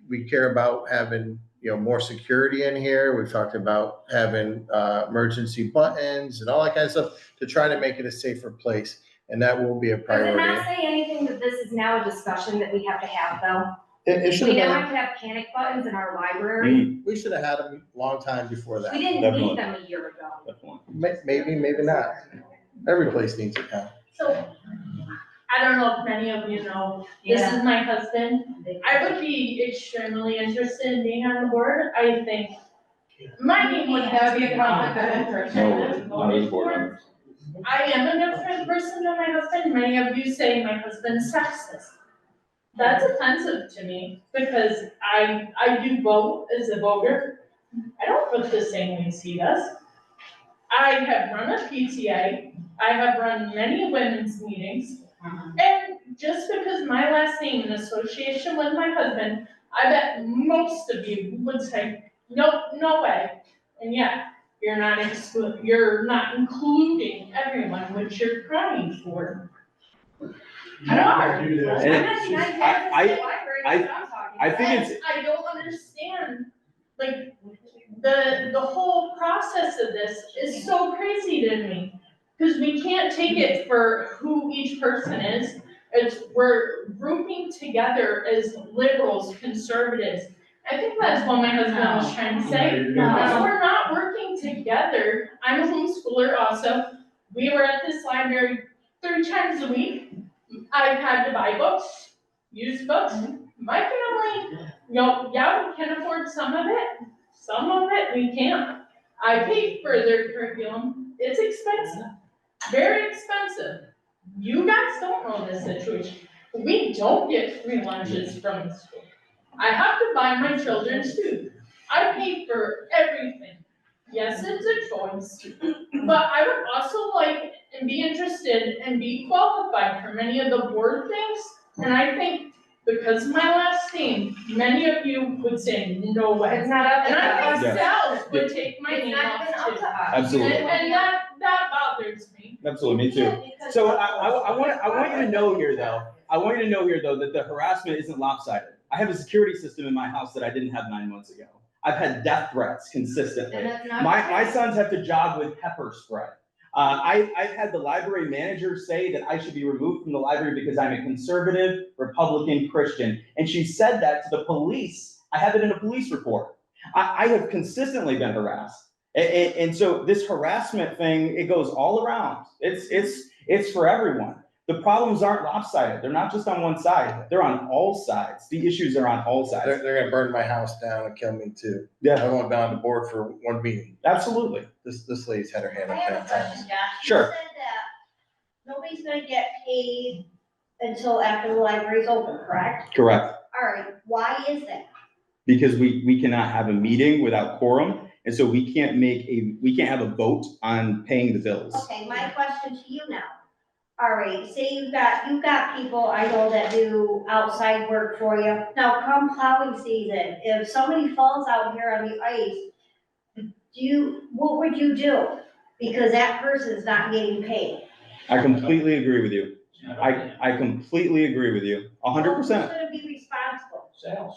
we care about having, more security in here. We've talked about having emergency buttons and all that kind of stuff to try to make it a safer place. And that will be a
Does it
priority.
not say anything that this is now a discussion that we have to have though?
It should
We now
have
have to have panic buttons in our library.
been, we should have had them a long time before that.
We didn't
Definitely.
need them a year ago.
Maybe, maybe not. Every place needs it now.
So, I don't know if many of you know, this is my husband. I would be extremely interested in being on the board. I think my name would have to be a conflict of interest.
Not as a board member.
I am a different person than my husband. Many of you say my husband's sexist. That's offensive to me because I do vote as a voter. I don't vote the same way as he does. I have run a PTA. I have run many women's meetings. And just because my last name in association with my husband, I bet most of you would say, no way. And yet, you're not including everyone, which you're crying for. You are.
I think it's.
I don't understand, like, the whole process of this is so crazy to me. Cause we can't take it for who each person is, we're grouping together as liberals, conservatives. I think that's what my husband was trying to say.
No.
We're not working together. I'm a homeschooler also. We were at this library 3 times a week. I've had to buy books, used books. My family, yeah, we can afford some of it we can't. I paid for their curriculum. It's expensive, very expensive. You guys don't know this situation. We don't get free lunches from the school. I have to buy my children's food. I pay for everything. Yes, it's a choice, but I would also like and be interested and be qualified for many of the board things. And I think because of my last name, many of you would say, no way.
It's not up to
And I think
us.
Sal would take my
It's
name
not
off
even up
too.
to us.
Absolutely.
And that bothers me.
Absolutely, me too. So I want you to know here though, that the harassment isn't lopsided. I have a security system in my house that I didn't have 9 months ago. I've had death threats consistently.
And that's not.
My sons have to jog with pepper spray. I've had the library manager say that I should be removed from the library because I'm a conservative, Republican, Christian. And she said that to the police. I have it in a police report. I have consistently been harassed. And so this harassment thing, it goes all around. It's for everyone. The problems aren't lopsided. They're not just on one side. They're on all sides. The issues are on all sides.
They're gonna burn my house down and kill me too.
Yeah.
I went down the board for one meeting.
Absolutely.
This lady's had her hand
I
up
have a
10
question,
times.
Josh.
Sure.
You said that nobody's gonna get paid until after the library's open, correct?
Correct.
All right, why is that?
Because we cannot have a meeting without quorum. And so we can't have a vote on paying the bills.
Okay, my question to you now. All right, say you've got people I know that do outside work for you. Now, come plowing season, if somebody falls out here on the ice, what would you do? Because that person's not getting paid.
I completely agree with you. I completely agree with you, 100%.
Who's gonna be responsible?
Sales.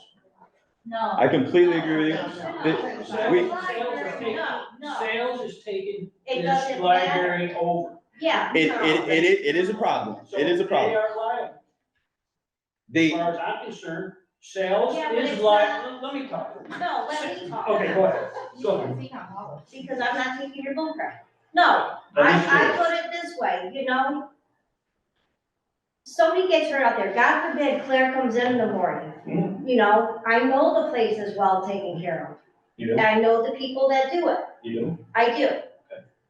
No.
I completely agree with you.
Sales is taking
It
this
doesn't
library over.
Yeah.
It is a problem. It is a problem.
They are liable. As
They,
far as I'm concerned, sales
Yeah, but
is
it's
liable. Let me talk.
No, let me talk.
Okay, go ahead. Go ahead.
Because I'm not taking your bullcrap. No,
That is
I
true.
put it this way, somebody gets hurt out there, God forbid Claire comes in the morning. You know, I know the place is well taken care of.
You
And
do?
I know the people that do it.
You do?
I do.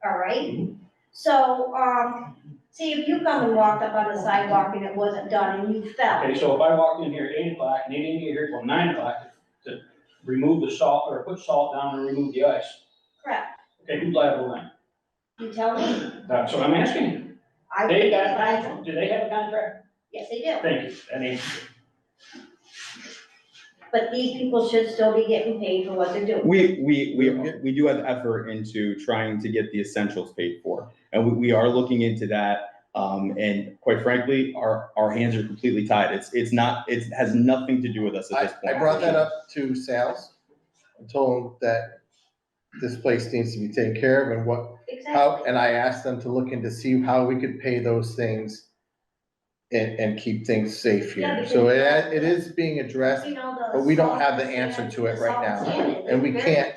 All right? So, see, if you come and walked up on the sidewalk and it wasn't done and you fell.
Okay, so if I walked in here at 8 o'clock and they didn't get here till 9 o'clock to remove the salt or put salt down and remove the ice,
Correct.
okay, who's liable then?
You tell me.
That's what I'm asking you.
I
They
think
got a
it's liable.
contract, do they have a contract?
Yes, they do.
Thank you, that answers it.
But these people should still be getting paid for what they're doing.
We do have effort into trying to get the essentials paid for, and we are looking into that. And quite frankly, our hands are completely tied. It has nothing to do with us at this point.
I brought that up to sales. I told them that this place needs to be taken care of and and I asked them to look into see how we could pay those things and keep things safe
Yeah,
here.
because
So it is being addressed, but we don't have the answer to it right now. And we can't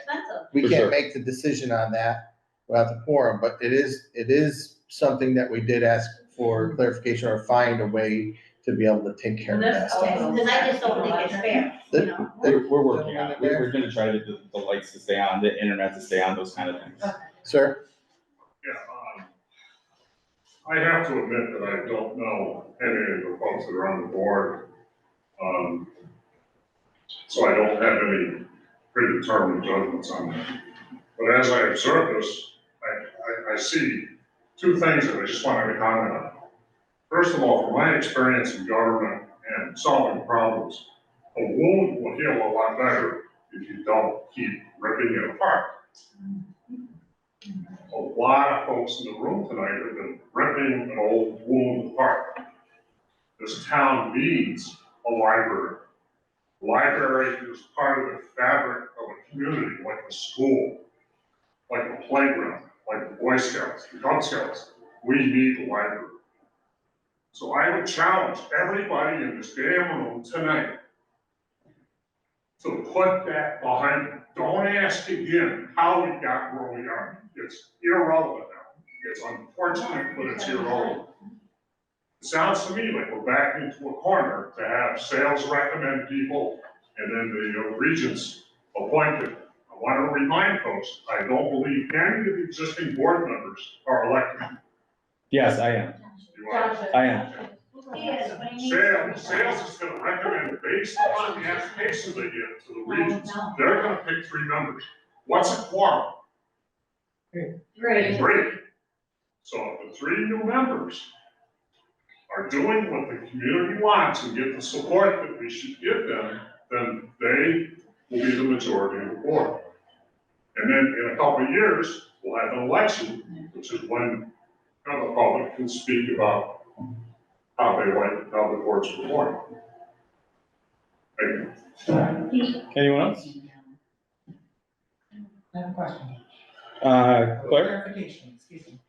make the decision on that without the quorum, but it is something that we did ask for clarification or find a way to be able to take care of that stuff.
Because I just don't think it's fair, you know?
We're working on it. We're gonna try to get the lights to stay on, the internet to stay on, those kind of things.
Sir?
Yeah, I have to admit that I don't know any of the folks that are on the board. So I don't have any predetermined judgments on that. But as I observe this, I see two things that I just wanted to comment on. First of all, from my experience in government and solving problems, a wound will heal a lot better if you don't keep ripping it apart. A lot of folks in the room tonight have been ripping an old wound apart. This town needs a library. The library is part of the fabric of a community, like a school, like a playground, like the Boy Scouts, the Cub Scouts. We need a library. So I would challenge everybody in this damn room tonight to put that behind them. Don't ask again how we got where we are. It's irrelevant now. It's unfortunate, but it's irrelevant. It sounds to me like we're back into a corner to have sales recommend people and then the regents appointed. I want to remind folks, I don't believe any of the existing board members are elected.
Yes, I am.
You are.
I am.
Sales is gonna recommend based on the applications they get to the regions. They're gonna pick 3 members. What's a quorum?
3.
3. So if the 3 new members are doing what the community wants and get the support that we should give them, then they will be the majority of the board. And then in a couple of years, we'll have an election, which is when the public can speak about how they like, how the board's performing. Thank you.
Anyone else?
I have a question.
Claire?
Clarification, excuse me.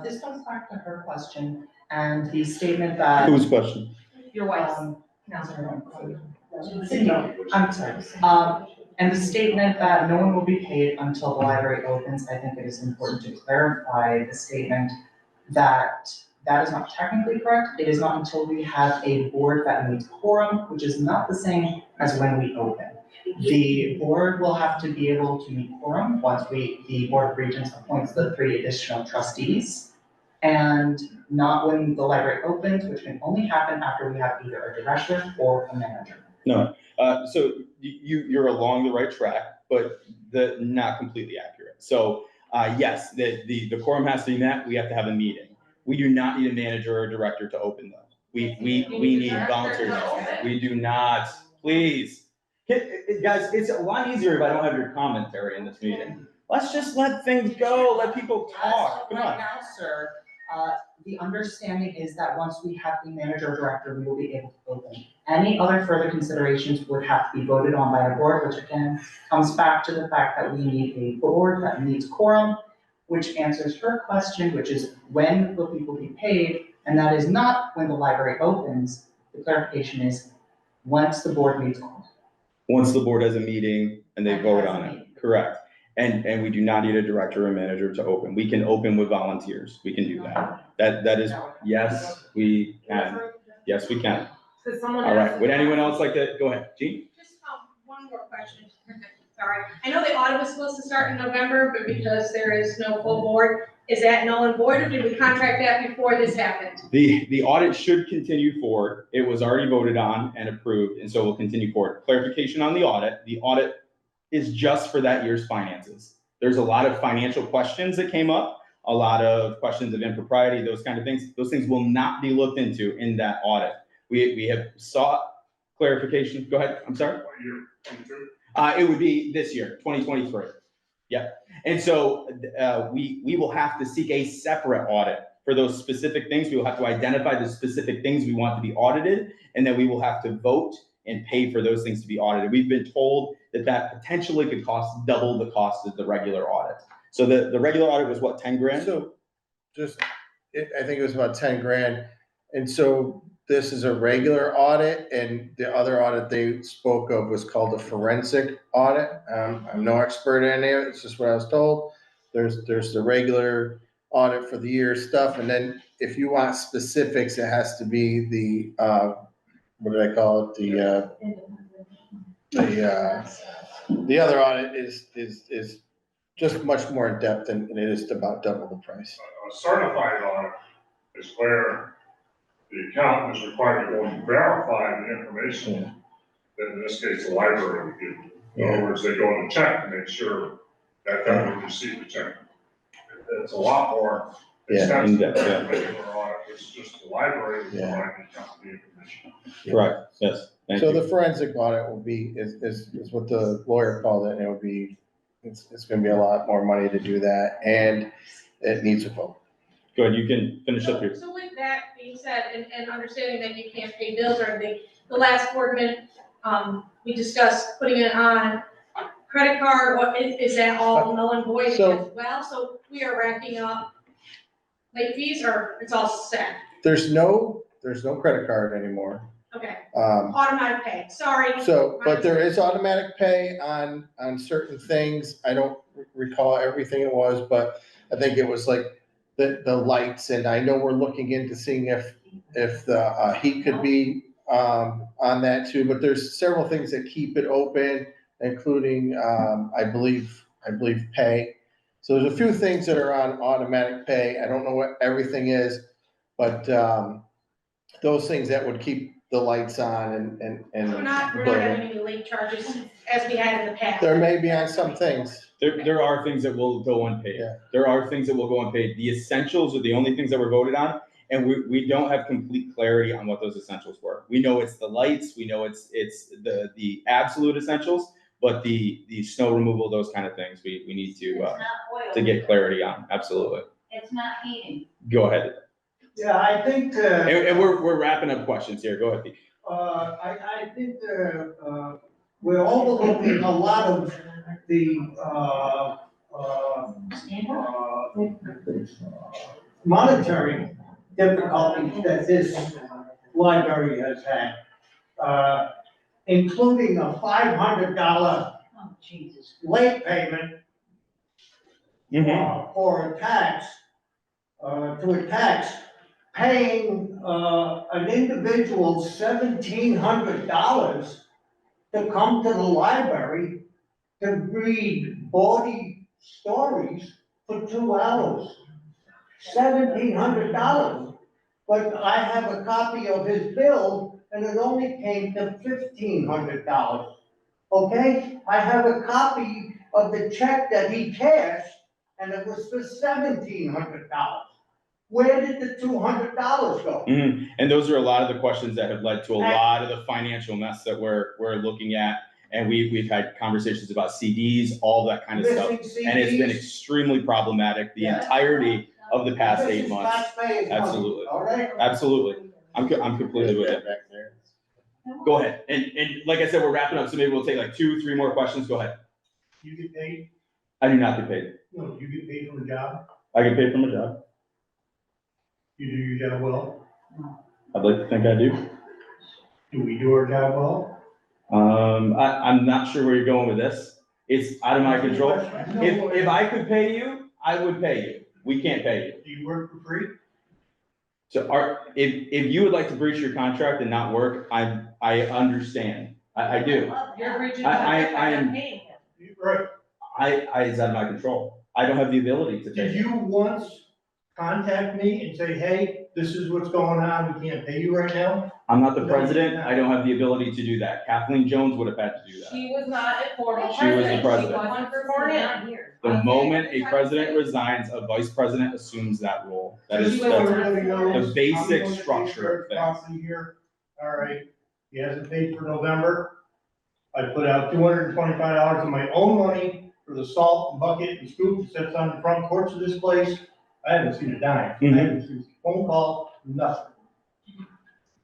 This comes back to her question and the statement that.
Whose question?
Your wife's. Cindy, I'm sorry. And the statement that no one will be paid until the library opens, I think it is important to clarify the statement that that is not technically correct. It is not until we have a board that meets quorum, which is not the same as when we open. The board will have to be able to meet quorum once the Board of Regents appoints the 3 additional trustees. And not when the library opens, which can only happen after we have either a director or a manager.
No, so you're along the right track, but not completely accurate. So, yes, the quorum has to be met, we have to have a meeting. We do not need a manager or a director to open them. We need volunteers. We do not, please. Guys, it's a lot easier if I don't have your commentary in this meeting. Let's just let things go, let people talk, come on.
Right now, sir, the understanding is that once we have the manager or director, we will be able to open. Any other further considerations would have to be voted on by a board, which again, comes back to the fact that we need a board that meets quorum, which answers her question, which is when will people be paid? And that is not when the library opens. The clarification is once the board meets quorum.
Once the board has a meeting and they vote on it, correct. And we do not need a director or manager to open. We can open with volunteers. We can do that. That is, yes, we can. Yes, we can.
So someone
All right,
else-
would anyone else like to, go ahead, Jean?
Just, one more question. Sorry. I know the audit was supposed to start in November, but because there is no full board, is that null and void, or did we contract that before this happened?
The audit should continue forward. It was already voted on and approved, and so we'll continue forward. Clarification on the audit is just for that year's finances. There's a lot of financial questions that came up, a lot of questions of impropriety, those kind of things. Those things will not be looked into in that audit. We have sought clarification. Go ahead, I'm sorry.
What year, 22?
It would be this year, 2023. Yep. And so we will have to seek a separate audit for those specific things. We will have to identify the specific things we want to be audited, and then we will have to vote and pay for those things to be audited. We've been told that potentially could cost double the cost of the regular audit. So the regular audit was what, 10 grand?
So I think it was about 10 grand. And so this is a regular audit, and the other audit they spoke of was called a forensic audit. I'm no expert in it, it's just what I was told. There's the regular audit for the year stuff, and then if you want specifics, it has to be the, what did I call it? The other audit is just much more in depth, and it is about double the price.
A certified audit is where the accountant is required to go and verify the information that in this case the library would give. In other words, they go and check to make sure that they received the check. It's a lot more extensive than a regular audit, it's just the library would provide the accountant the information.
Correct, yes. Thank
So
you.
the forensic audit will be, is what the lawyer called it, and it will be, it's gonna be a lot more money to do that, and it needs a vote.
Go ahead, you can finish up your.
So with that being said, and understanding that you can't pay bills or anything, the last board minute, we discussed putting it on credit card, is that all null and void as well? So we are racking up late fees, or it's all set?
There's no credit card anymore.
Okay,
Um,
automatic pay, sorry.
So, but there is automatic pay on certain things. I don't recall everything it was, but I think it was like the lights, and I know we're looking into seeing if the heat could be on that too, but there's several things that keep it open, including I believe pay. So there's a few things that are on automatic pay. I don't know what everything is, but those things that would keep the lights on and.
So we're not having any late charges as we had in the past?
There may be on some things.
There are things that will go unpaid. Yeah. There are things that will go unpaid. The essentials are the only things that were voted on, and we don't have complete clarity on what those essentials were. We know it's the lights, we know it's the absolute essentials, but the snow removal, those kind of things, we need to get clarity on, absolutely.
It's not heating.
Go ahead.
Yeah, I think,
And we're wrapping up questions here, go ahead, Pete.
I think, we're overlooking a lot of the, monetary difficulties that this library has had, including a $500 late payment for a tax, to a tax, paying an individual $1,700 to come to the library to read bawdy stories for 2 hours. $1,700. But I have a copy of his bill, and it only came to $1,500. Okay? I have a copy of the check that he cashed, and it was for $1,700. Where did the $200 go?
And those are a lot of the questions that have led to a lot of the financial mess that we're looking at. And we've had conversations about CDs, all that kind of stuff. And it's been extremely problematic the entirety of the past 8 months. Absolutely.
All right?
Absolutely. I'm completely with it. Go ahead. And like I said, we're wrapping up, so maybe we'll take like 2-3 more questions. Go ahead.
You get paid?
I do not get paid.
No, you get paid from a job?
I get paid from a job.
You do your job well?
I'd like to think I do.
Do we do our job well?
I'm not sure where you're going with this. It's out of my control. If I could pay you, I would pay you. We can't pay you.
Do you work for free?
So if you would like to breach your contract and not work, I understand. I do.
You're breaching
I
contract by
am-
not paying him.
Right.
It's out of my control. I don't have the ability to
Did
take it.
you once contact me and say, hey, this is what's going on, we can't pay you right now?
I'm not the
No,
president.
you're not.
I don't have the ability to do that. Kathleen Jones would have had to do that.
She was not a formal
She was the
president, she
president.
wasn't sworn in.
The moment a president resigns, a vice president assumes that role. That
Just
is,
so
that's
everybody knows,
the basic
I'm gonna
structure of
take
things.
property here. All right, he hasn't paid for November. I put out $225 of my own money for the salt and bucket and scoop that sits on the front porch of this place. I haven't seen a dime. I haven't seen a phone call, nothing.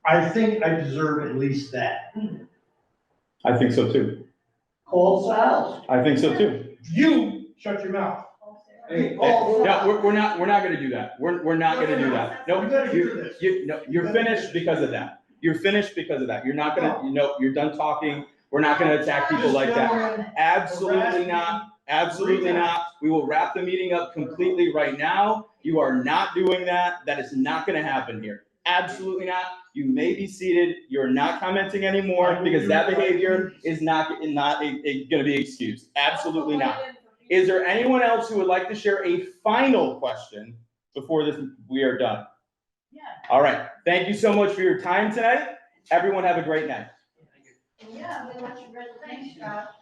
I think I deserve at least that.
I think so too.
Call Sal's.
I think so too.
You shut your mouth.
Hey,
Call
no,
Sal's.
we're not gonna do that. We're not gonna do that. No,
You gotta hear this.
you're finished because of that. You're finished because of that. You're not gonna, you're done talking. We're not gonna attack people like that. Absolutely not. Absolutely not. We will wrap the meeting up completely right now. You are not doing that. That is not gonna happen here. Absolutely not. You may be seated. You're not commenting anymore because that behavior is not gonna be excused. Absolutely not. Is there anyone else who would like to share a final question before we are done?
Yeah.
All right. Thank you so much for your time tonight. Everyone have a great night.
Yeah, we want you to, thanks, Scott.